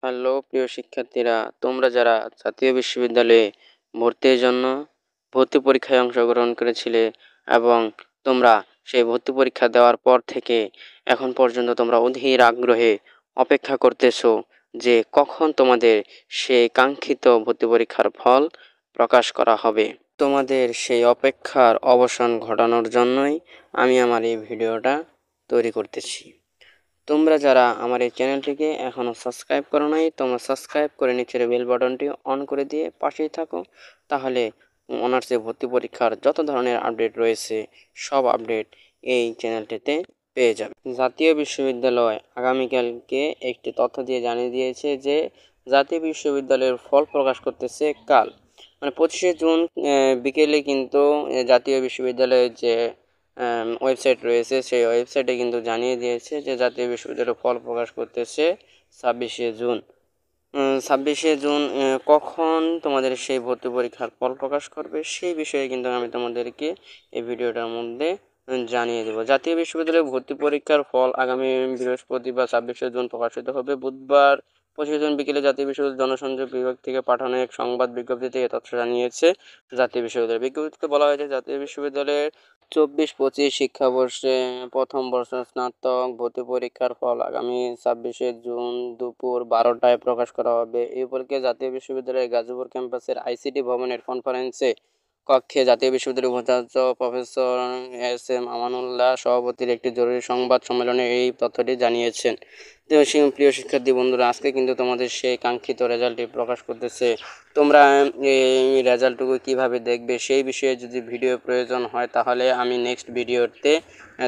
Hello প্রিয় শিক্ষার্থীরা, তোমরা যারা জাতীয় বিশ্ববিদ্যালয়ে ভর্তির জন্য ভর্তি পরীক্ষায় অংশগ্রহণ করেছিলে এবং তোমরা সেই ভর্তি পরীক্ষা দেওয়ার পর থেকে এখন পর্যন্ত তোমরা অধীর আগ্রহে অপেক্ষা করতেছো যে কখন তোমাদের সেই কাঙ্ক্ষিত ভর্তি পরীক্ষার ফল প্রকাশ করা হবে। তোমাদের সেই অপেক্ষার অবসান ঘটানোর জন্যই আমি আমার এই ভিডিওটা তৈরি করতেছি। তোমরা যারা আমার এই চ্যানেলটিকে এখনও সাবস্ক্রাইব করো নাই, তোমরা সাবস্ক্রাইব করে নিচের বেল বাটনটি অন করে দিয়ে পাশেই থাকো। তাহলে অনার্সে ভর্তি পরীক্ষার যত ধরনের আপডেট রয়েছে সব আপডেট এই চ্যানেলটিতে পেয়ে যাবে। জাতীয় বিশ্ববিদ্যালয় আগামীকালকে একটি তথ্য দিয়ে জানিয়ে দিয়েছে যে জাতীয় বিশ্ববিদ্যালয়ের ফল প্রকাশ করতেছে কাল, মানে 25শে জুন বিকেলে কিন্তু জাতীয় বিশ্ববিদ্যালয়ের যে ওয়েবসাইট রয়েছে সেই ওয়েবসাইটে কিন্তু জানিয়ে দিয়েছে যে জাতীয় বিশ্ববিদ্যালয়ের ফল প্রকাশ করতেছে 26শে জুন। 26শে জুন কখন তোমাদের সেই ভর্তি পরীক্ষার ফল প্রকাশ করবে সেই বিষয়ে কিন্তু আমি তোমাদেরকে এই ভিডিওটার মধ্যে জানিয়ে দেব। জাতীয় বিশ্ববিদ্যালয়ে ভর্তি পরীক্ষার ফল আগামী বৃহস্পতিবার 26শে জুন প্রকাশিত হবে। বুধবার 25শে জুন বিকেলে জাতীয় বিশ্ববিদ্যালয় জনসংযোগ বিভাগ থেকে পাঠানো এক সংবাদ বিজ্ঞপ্তিতে এ তথ্য জানিয়েছে জাতীয় বিশ্ববিদ্যালয়। বিজ্ঞপ্তিতে বলা হয়েছে জাতীয় বিশ্ববিদ্যালয়ের 24-25 শিক্ষাবর্ষে প্রথম বর্ষ স্নাতক ভর্তি পরীক্ষার ফল আগামী 26শে জুন দুপুর 12টায় প্রকাশ করা হবে। এই উপলক্ষে জাতীয় বিশ্ববিদ্যালয়ের গাজীপুর ক্যাম্পাসের আইসিটি ভবনের কনফারেন্সে কক্ষে জাতীয় বিশ্ববিদ্যালয়ের উপাচার্য প্রফেসর এস.এম. আমানুল্লাহ সভাপতির একটি জরুরি সংবাদ সম্মেলনে এই তথ্যটি জানিয়েছেন। প্রিয় শিক্ষার্থী বন্ধুরা, আজকে কিন্তু তোমাদের সেই কাঙ্ক্ষিত রেজাল্টটি প্রকাশ করতেছে। তোমরা এই রেজাল্টটুকু কিভাবে দেখবে সেই বিষয়ে যদি ভিডিও প্রয়োজন হয় তাহলে আমি নেক্সট ভিডিওতে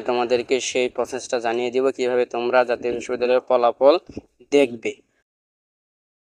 তোমাদেরকে সেই প্রসেসটা জানিয়ে দিব কিভাবে তোমরা জাতীয় বিশ্ববিদ্যালয়ের ফলাফল দেখবে।